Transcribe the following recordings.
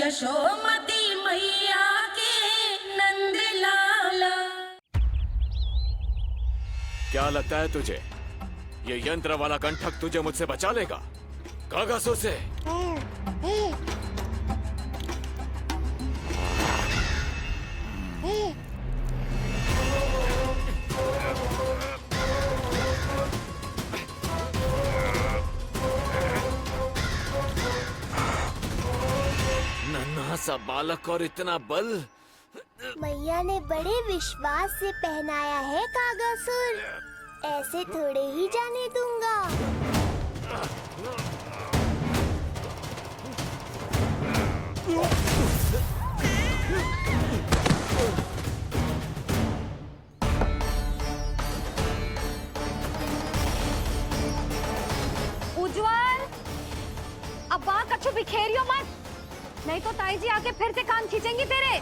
यशोमती मैया के नंद लाला। क्या लगता है तुझे ये यंत्र वाला कंठक तुझे मुझसे बचा लेगा? कागासुर से। नन्हा सा बालक और इतना बल। मैया ने बड़े विश्वास से पहनाया है कागासुर, ऐसे थोड़े ही जाने दूंगा। उज्जवल, अब वहाँ कछु बिखेरियो मत, नहीं तो ताई जी आके फिर से कान खींचेंगी तेरे।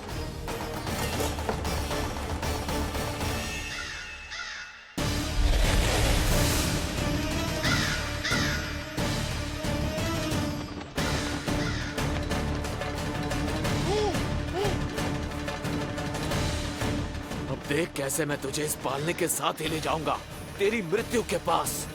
अब देख कैसे मैं तुझे इस पालने के साथ ही ले जाऊंगा तेरी मृत्यु के पास।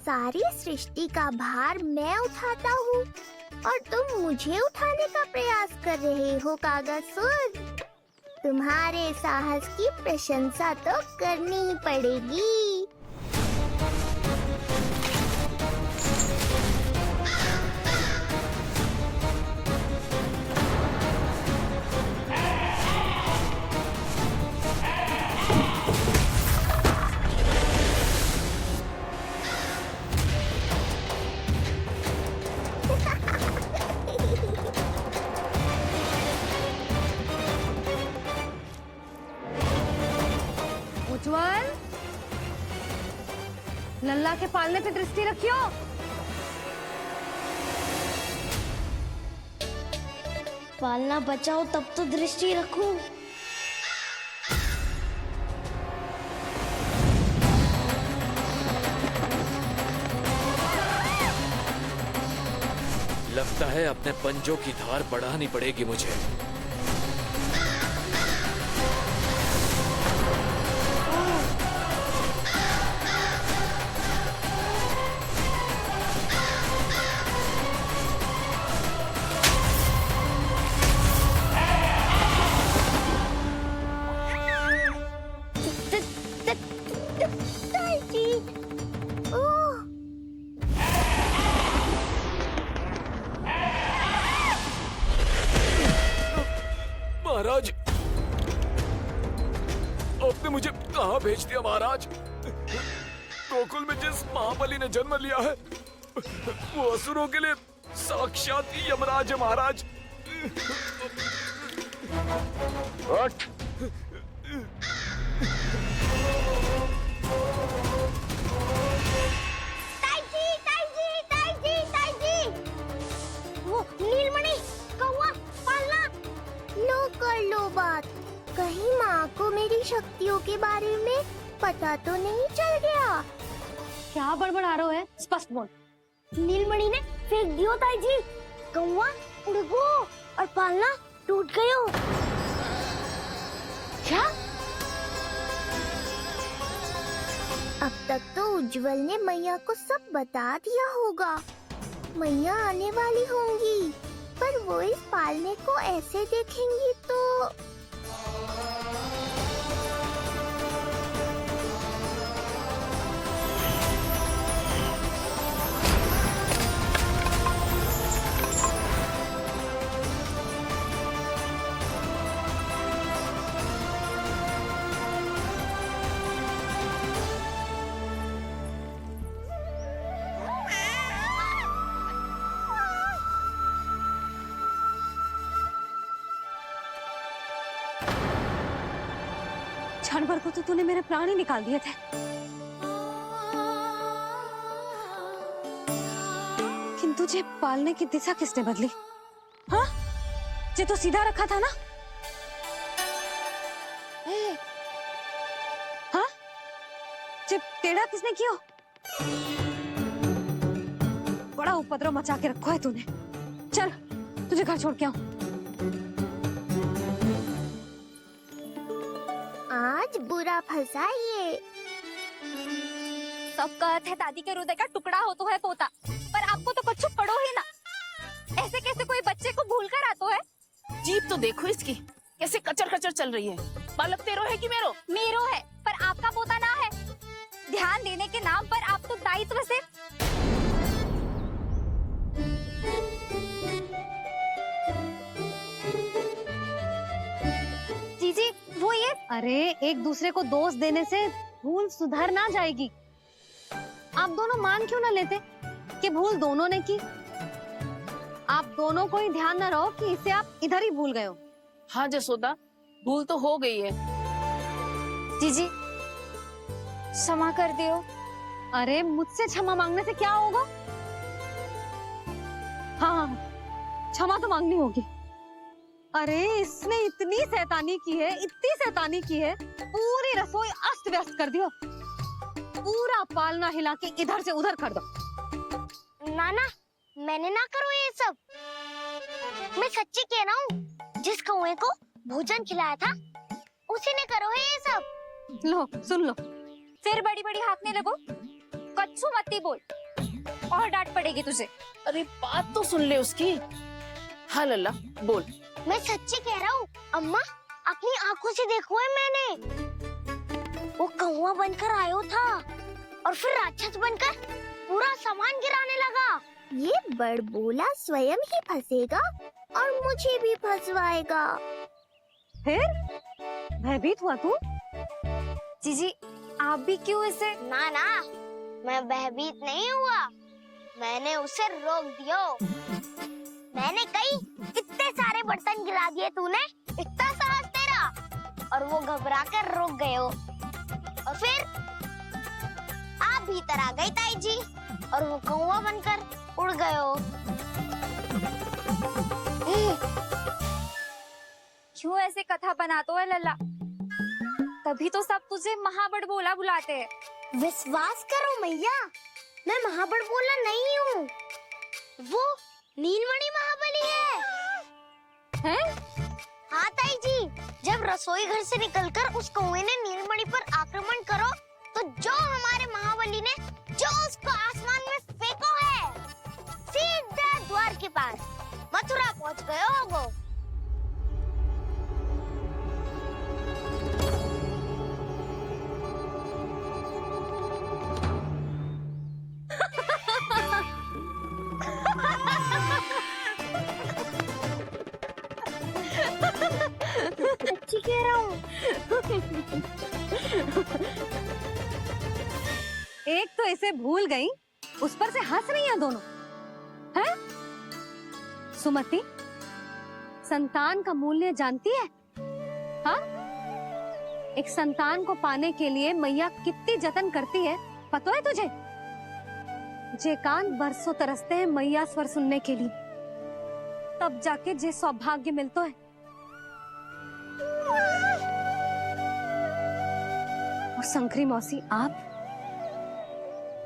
सारी सृष्टि का भार मैं उठाता हूँ और तुम मुझे उठाने का प्रयास कर रहे हो कागासुर। तुम्हारे साहस की प्रशंसा तो करनी ही पड़ेगी। उज्जवल, लल्ला के पालने पे दृष्टि रखियो। पालना बचाओ तब तो दृष्टि रखूं। लगता है अपने पंजों की धार बढ़ानी पड़ेगी मुझे। ताईजी, ओह, महाराज, आपने मुझे कहाँ भेज दिया महाराज? गोकुल में जिस महाबली ने जन्म लिया है वो असुरों के लिए साक्षात यमराज है महाराज। उठ। ताईजी, ताईजी, ताईजी, ताईजी, वो नीलमणि, कौवा, पालना, लो कर लो बात। कहीं माँ को मेरी शक्तियों के बारे में पता तो नहीं चल गया। क्या बड़बड़ा रहे हो है? स्पष्ट बोल। नीलमणि ने फेंक दियो ताईजी, कौवा उड़ गयो और पालना टूट गयो। क्या? अब तक तो उज्जवल ने मैया को सब बता दिया होगा। मैया आने वाली होंगी, पर वो इस पालने को ऐसे देखेंगी तो क्षण भर को तो तूने मेरे प्राण ही निकाल दिए थे। किंतु तुझे पालने की दिशा किसने बदली? हाँ, जे तो सीधा रखा था ना? हाँ, जे टेढ़ा किसने किया? बड़ा उपद्रव मचा के रखा है तूने। चल, तुझे घर छोड़ के आऊं। आज बुरा फंसा ये। सब कहते हैं दादी के हृदय का टुकड़ा हो तो है पोता, पर आपको तो कुछ पड़ो ही ना। ऐसे कैसे कोई बच्चे को भूल कर आतो है? जीप तो देखो इसकी, कैसे कचर कचर चल रही है। बालक तेरो है कि मेरो? मेरो है, पर आपका पोता ना है। ध्यान देने के नाम पर आप तो दायित्व से जीजी वो ये। अरे एक दूसरे को दोष देने से भूल सुधर ना जाएगी। आप दोनों मान क्यों ना लेते कि भूल दोनों ने की? आप दोनों को ही ध्यान न रहो कि इसे आप इधर ही भूल गए हो। हाँ जसोदा, भूल तो हो गई है। जीजी क्षमा कर दियो। अरे मुझसे क्षमा मांगने से क्या होगा? हाँ, क्षमा तो मांगनी होगी। अरे इसने इतनी शैतानी की है, इतनी शैतानी की है, पूरी रसोई अस्त व्यस्त कर दियो। पूरा पालना हिला के इधर से उधर कर दो। नाना, मैंने ना करो ये सब। मैं सच्ची कह रहा हूँ, जिस कौवे को भोजन खिलाया था उसी ने करो है ये सब। लो सुन लो, फिर बड़ी बड़ी हाकने लगो। कच्छू मत्ती बोल और डांट पड़ेगी तुझे। अरे बात तो सुन ले उसकी। हाँ लल्ला बोल। मैं सच्ची कह रहा हूँ अम्मा, अपनी आंखों से देखो है मैंने। वो कौवा बनकर आयो था और फिर राक्षस बनकर पूरा सामान गिराने लगा। ये बड़बोला स्वयं ही फंसेगा और मुझे भी फंसवाएगा। फिर भयभीत हुआ तू? जीजी आप भी क्यों ऐसे? ना ना, मैं भयभीत नहीं हुआ, मैंने उसे रोक दिया। मैंने कही इतने सारे बर्तन गिरा दिए तूने, इतना साहस तेरा, और वो घबरा कर रुक गए हो। और फिर आप भीतर आ गई ताई जी और वो कौवा बनकर उड़ गए हो। क्यों ऐसे कथा बनाते है लल्ला? तभी तो सब तुझे महाबड़बोला बुलाते हैं। विश्वास करो मैया, मैं महाबड़बोला नहीं हूँ, वो नीलमणि महाबली है। हैं? हाँ ताई जी, जब रसोई घर से निकलकर उस कौवे ने नीलमणि पर आक्रमण करो तो जो हमारे महाबली ने जो उसको आसमान में फेंको है, सीधा द्वार के पास मथुरा पहुँच गए होगो। सच्ची कह रहा हूँ। एक तो इसे भूल गई, उस पर से हंस रही हैं दोनों। हैं? सुमति, संतान का मूल्य जानती है? हाँ? एक संतान को पाने के लिए मैया कितनी जतन करती है, पता है तुझे? जे कान बरसों तरसते हैं मैया स्वर सुनने के लिए, तब जाके जे सौभाग्य मिलता है। और शंकरी मौसी,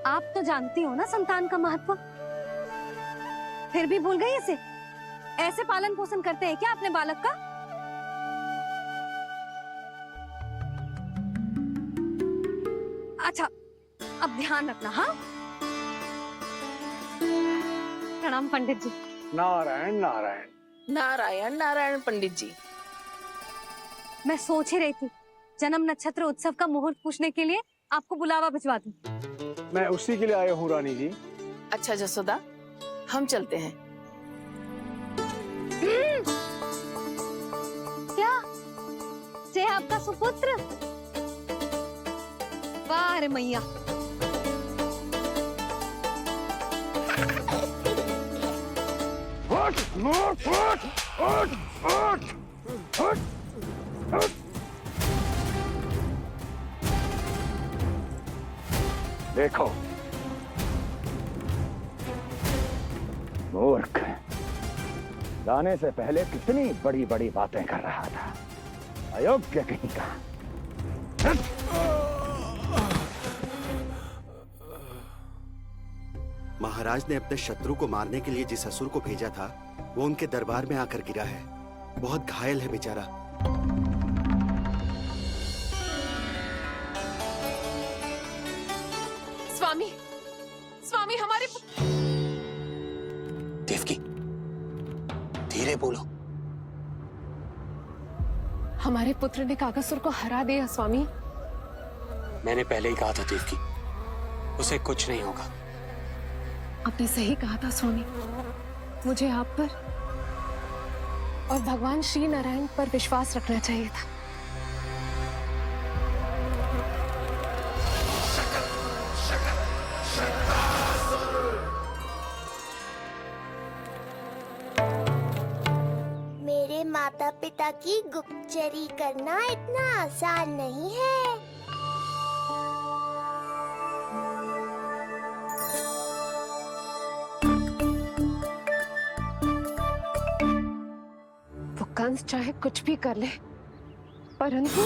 आप तो जानती हो ना संतान का महत्व, फिर भी भूल गई इसे? ऐसे पालन पोषण करते हैं क्या अपने बालक का? अच्छा, अब ध्यान रखना। हाँ, प्रणाम पंडित जी। नारायण नारायण। नारायण नारायण पंडित जी। मैं सोच ही रही थी जन्म नक्षत्र उत्सव का मुहूर्त पूछने के लिए आपको बुलावा भिजवा दूं। मैं उसी के लिए आया हूँ रानी जी। अच्छा जसोदा, हम चलते हैं। क्या जे आपका सुपुत्र? वाह रे मैया। उठ, उठ, उठ, उठ, उठ, उठ, उठ। देखो मूर्ख, जाने से पहले कितनी बड़ी बड़ी बातें कर रहा था, अयोग्य कहीं का। महाराज ने अपने शत्रु को मारने के लिए जिस असुर को भेजा था वो उनके दरबार में आकर गिरा है। बहुत घायल है बेचारा। स्वामी, स्वामी हमारे देवकी, धीरे बोलो। हमारे पुत्र ने काकासुर को हरा दिया स्वामी। मैंने पहले ही कहा था देवकी, उसे कुछ नहीं होगा। आपने सही कहा था स्वामी। मुझे आप पर और भगवान श्री नारायण पर विश्वास रखना चाहिए था। मेरे माता पिता की गुप्तचरी करना इतना आसान नहीं है। वो कंस चाहे कुछ भी कर ले, परंतु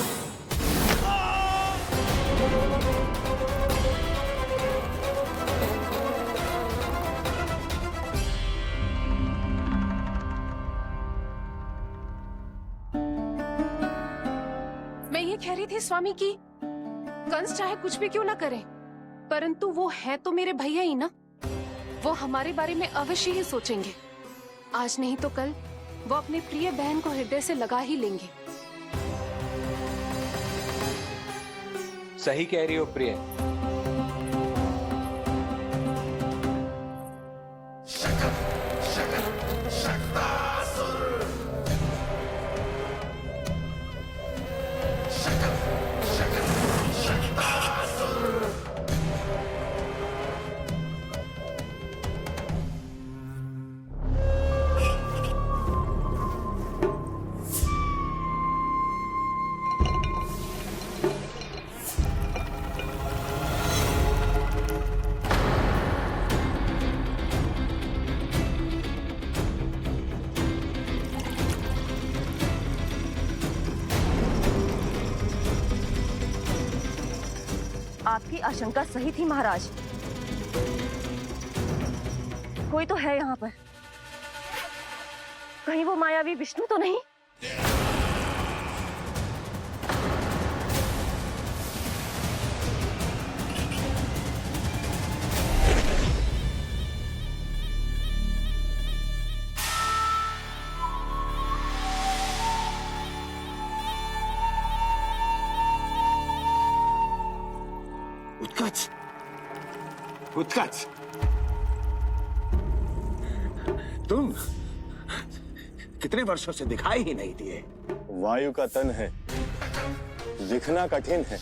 मैं ये कह रही थी स्वामी कि कंस चाहे कुछ भी क्यों ना करे, परंतु वो है तो मेरे भैया ही ना। वो हमारे बारे में अवश्य ही सोचेंगे। आज नहीं तो कल वो अपनी प्रिय बहन को हृदय से लगा ही लेंगे। सही कह रही हो प्रिय। आपकी आशंका सही थी महाराज। कोई तो है यहाँ पर। कहीं वो मायावी विष्णु तो नहीं? उत्कच, उत्कच, तुम कितने वर्षों से दिखाई ही नहीं दिए। वायु का तन है, दिखना कठिन है।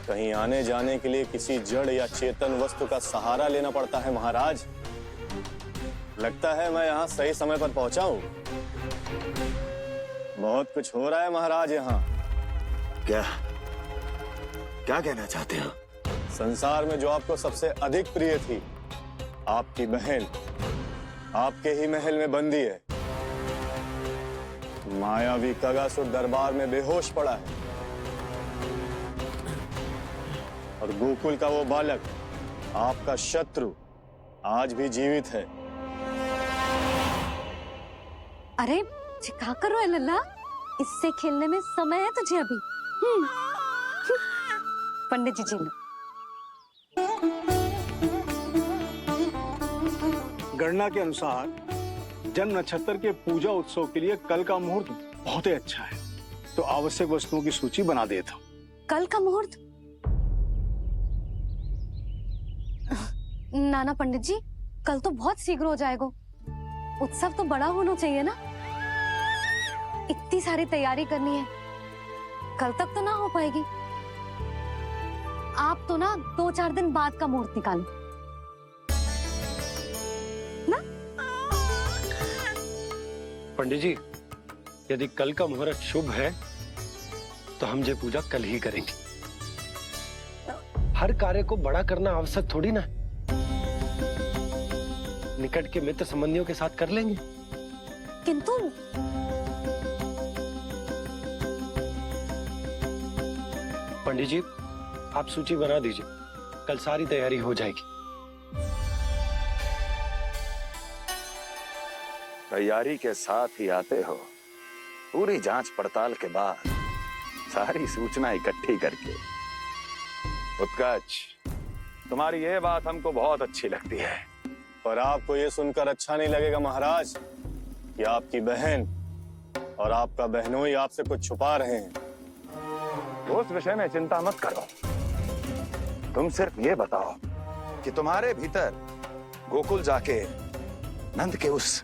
कहीं आने जाने के लिए किसी जड़ या चेतन वस्तु का सहारा लेना पड़ता है महाराज। लगता है मैं यहाँ सही समय पर पहुंचा हूँ। बहुत कुछ हो रहा है महाराज यहाँ। क्या क्या कहना चाहते हो? संसार में जो आपको सबसे अधिक प्रिय थी, आपकी बहन आपके ही महल में बंदी है। मायावी कागासुर दरबार में बेहोश पड़ा है और गोकुल का वो बालक, आपका शत्रु, आज भी जीवित है। अरे चिका करो है लल्ला, इससे खेलने में समय है तुझे अभी। पंडित जी जी लो। गणना के अनुसार जन्म नक्षत्र के पूजा उत्सव के लिए कल का मुहूर्त बहुत ही अच्छा है, तो आवश्यक वस्तुओं की सूची बना देता हूँ। कल का मुहूर्त? नाना पंडित जी, कल तो बहुत शीघ्र हो जाएगा। उत्सव तो बड़ा होना चाहिए ना। इतनी सारी तैयारी करनी है, कल तक तो ना हो पाएगी। आप तो ना 2-4 दिन बाद का मुहूर्त निकालो ना। पंडित जी, यदि कल का मुहूर्त शुभ है तो हम ये पूजा कल ही करेंगे। हर कार्य को बड़ा करना आवश्यक थोड़ी ना। निकट के मित्र संबंधियों के साथ कर लेंगे। किंतु पंडित जी, आप सूची बना दीजिए, कल सारी तैयारी हो जाएगी। तैयारी के साथ ही आते हो, पूरी जांच पड़ताल के बाद सारी सूचना इकट्ठी करके। उत्कर्ष, तुम्हारी ये बात हमको बहुत अच्छी लगती है। पर आपको ये सुनकर अच्छा नहीं लगेगा महाराज कि आपकी बहन और आपका बहनोई आपसे कुछ छुपा रहे हैं। उस विषय में चिंता मत करो, तुम सिर्फ ये बताओ कि तुम्हारे भीतर गोकुल जाके नंद के उस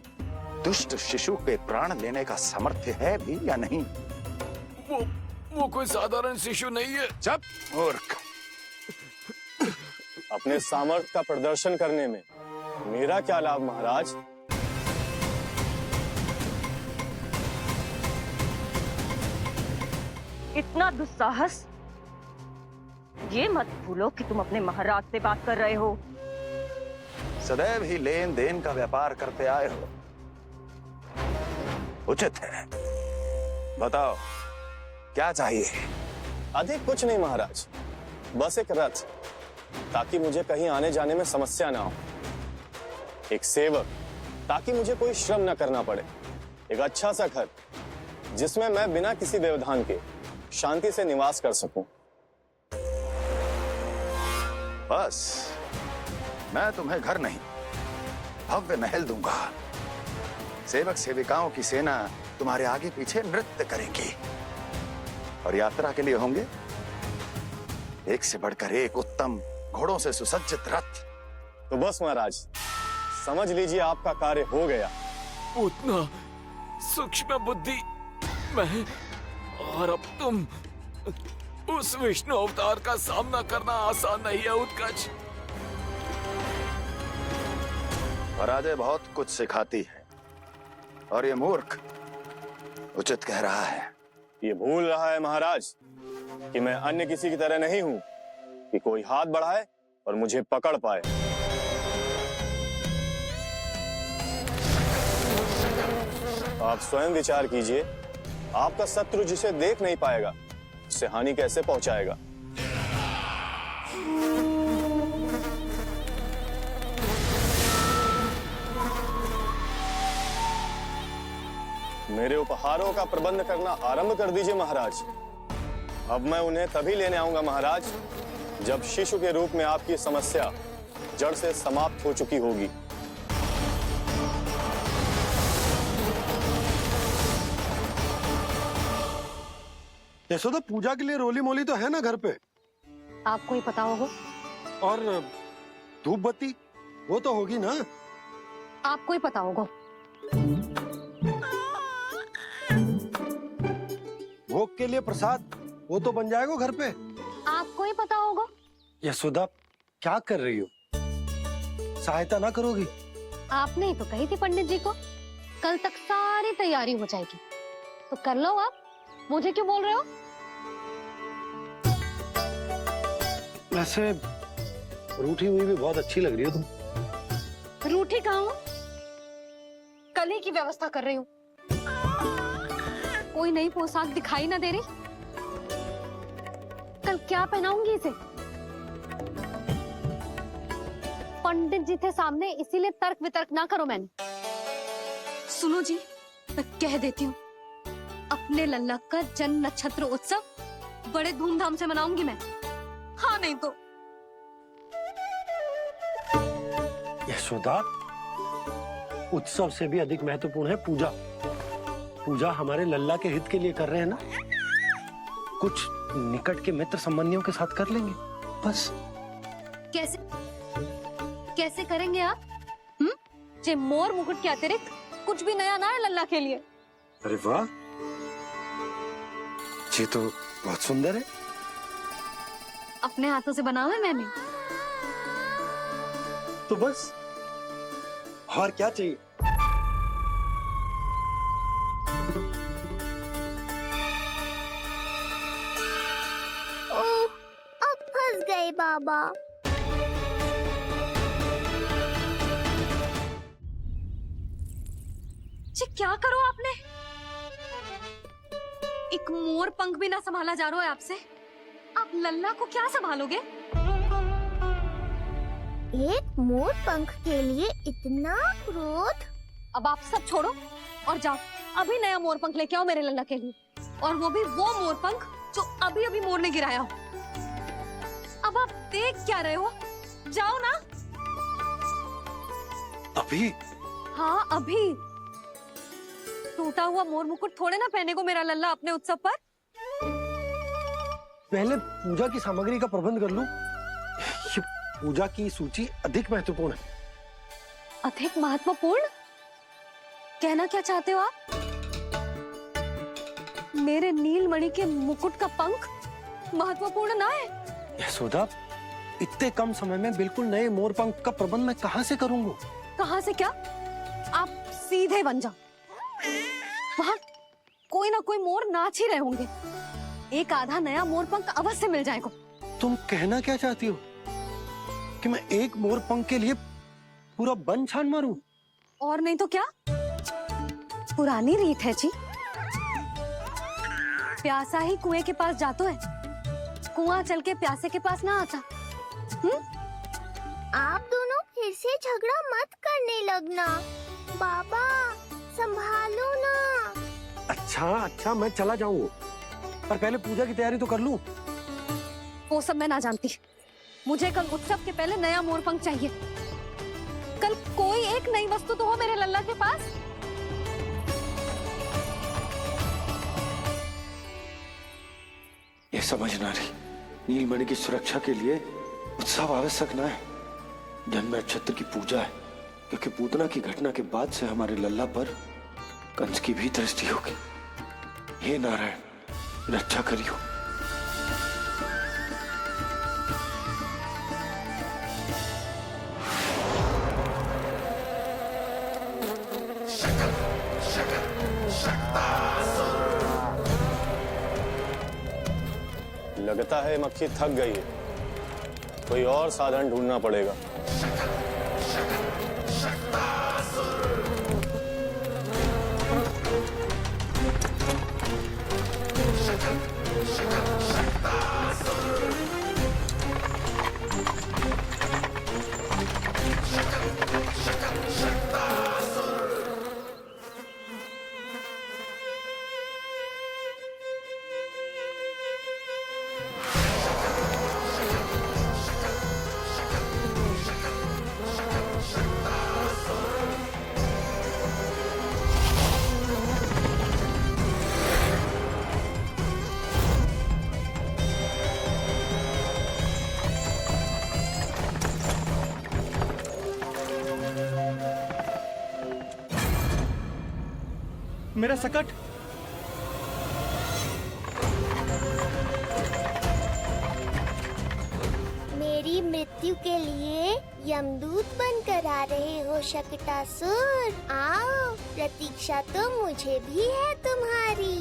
दुष्ट शिशु के प्राण लेने का सामर्थ्य है भी या नहीं? वो कोई साधारण शिशु नहीं है। चुप मूर्ख। अपने सामर्थ्य का प्रदर्शन करने में मेरा क्या लाभ महाराज? इतना दुस्साहस? ये मत भूलो कि तुम अपने महाराज से बात कर रहे हो। सदैव ही लेन देन का व्यापार करते आए हो, उचित है। बताओ क्या चाहिए? अधिक कुछ नहीं महाराज, बस एक रथ, ताकि मुझे कहीं आने जाने में समस्या ना हो। एक सेवक, ताकि मुझे कोई श्रम न करना पड़े। एक अच्छा सा घर, जिसमें मैं बिना किसी व्यवधान के शांति से निवास कर सकूं। बस, मैं तुम्हें घर नहीं, भव्य महल दूंगा। सेवक सेविकाओं की सेना तुम्हारे आगे पीछे नृत्य करेंगी और यात्रा के लिए होंगे एक से बढ़कर एक उत्तम घोड़ों से सुसज्जित रथ। तो बस महाराज, समझ लीजिए आपका कार्य हो गया। उतना सूक्ष्म बुद्धि मैं, और अब तुम, उस विष्णु अवतार का सामना करना आसान नहीं है उत्कर्ष। पराजय बहुत कुछ सिखाती है और ये मूर्ख उचित कह रहा है। ये भूल रहा है महाराज कि मैं अन्य किसी की तरह नहीं हूं कि कोई हाथ बढ़ाए और मुझे पकड़ पाए। आप स्वयं विचार कीजिए, आपका शत्रु जिसे देख नहीं पाएगा उससे हानि कैसे पहुंचाएगा? मेरे उपहारों का प्रबंध करना आरंभ कर दीजिए महाराज। अब मैं उन्हें तभी लेने आऊंगा महाराज, जब शिशु के रूप में आपकी समस्या जड़ से समाप्त हो चुकी होगी। यशोदा, पूजा के लिए रोली मोली तो है ना घर पे? आपको ही पता होगा। और धूप बत्ती वो तो होगी ना? आपको ही पता होगा। भोग के लिए प्रसाद वो तो बन जाएगा घर पे। आपको ही पता होगा। यशोदा, क्या कर रही हो? सहायता ना करोगी? आपने ही तो कही थी पंडित जी को, कल तक सारी तैयारी हो जाएगी, तो कर लो आप। मुझे क्यों बोल रहे हो? वैसे रूठी हुई भी बहुत अच्छी लग रही हो तुम। रूठी कहाँ हूँ? कल ही की व्यवस्था कर रही हूँ। कोई नई पोशाक दिखाई ना दे रही? कल क्या पहनाऊंगी इसे? पंडित जी थे सामने, इसीलिए तर्क वितर्क ना करो। मैंने सुनो जी, मैं कह देती हूँ, अपने लल्ला का जन्म नक्षत्र उत्सव बड़े धूमधाम से मनाऊंगी मैं। हाँ नहीं तो। यशोदा, उत्सव से भी अधिक महत्वपूर्ण है पूजा। पूजा हमारे लल्ला के हित के लिए कर रहे हैं ना। कुछ निकट के मित्र संबंधियों के साथ कर लेंगे, बस। कैसे कैसे करेंगे आप? जे मोर मुकुट के अतिरिक्त कुछ भी नया ना है लल्ला के लिए। अरे वाह, ये तो बहुत सुंदर है। अपने हाथों से बना है मैंने। तो बस, और क्या चाहिए? ओह, अब फंस गए बाबा। जी क्या करो आपने? एक मोर पंख भी ना संभाला जा रहा है आपसे। आप लल्ला को क्या संभालोगे? एक मोर पंख के लिए इतना क्रोध? अब आप सब छोड़ो और जाओ अभी नया मोर पंख लेके आओ मेरे लल्ला के लिए, और वो भी वो मोर पंख जो अभी अभी मोर ने गिराया हो। अब आप देख क्या रहे हो? जाओ ना। अभी? हाँ अभी। टूटा हुआ मोर मुकुट थोड़े ना पहने को मेरा लल्ला अपने उत्सव पर। पहले पूजा की सामग्री का प्रबंध कर लूं। ये पूजा की सूची अधिक महत्वपूर्ण है। अधिक महत्वपूर्ण? कहना क्या चाहते हो आप? मेरे नीलमणि के मुकुट का पंख महत्वपूर्ण ना है? यशोदा, इतने कम समय में बिल्कुल नए मोर पंख का प्रबंध मैं कहां से करूंगा? कहां से क्या? आप सीधे बन जाओ। वहां कोई ना कोई मोर नाच ही रहे होंगे। एक आधा नया मोर पंख अवश्य मिल जाएगा। तुम कहना क्या चाहती हो कि मैं एक मोर पंख के लिए पूरा वन छान मारूं? और नहीं तो क्या? पुरानी रीत है जी। प्यासा ही कुएं के पास जाता है, कुआं चल के प्यासे के पास ना आता। आप दोनों फिर से झगड़ा मत करने लगना। बाबा संभालो ना। अच्छा मैं चला जाऊंगा, पर पहले पूजा की तैयारी तो कर लूं। वो सब मैं ना जानती। मुझे कल उत्सव के पहले नया मोर पंख चाहिए। कल कोई एक नई वस्तु तो हो मेरे लल्ला के पास। ये समझ ना रही, नीलमणि की सुरक्षा के लिए उत्सव आवश्यक ना है, जन्म नक्षत्र की पूजा है, क्योंकि पूतना की घटना के बाद से हमारे लल्ला पर कंस की भी दृष्टि होगी। हे नारायण, रक्षा करियो। लगता है मक्खी थक गई है, कोई और साधन ढूंढना पड़ेगा। मेरा सकट। मेरी मृत्यु के लिए यमदूत बनकर आ रहे हो शकटासुर? आओ, प्रतीक्षा तो मुझे भी है तुम्हारी।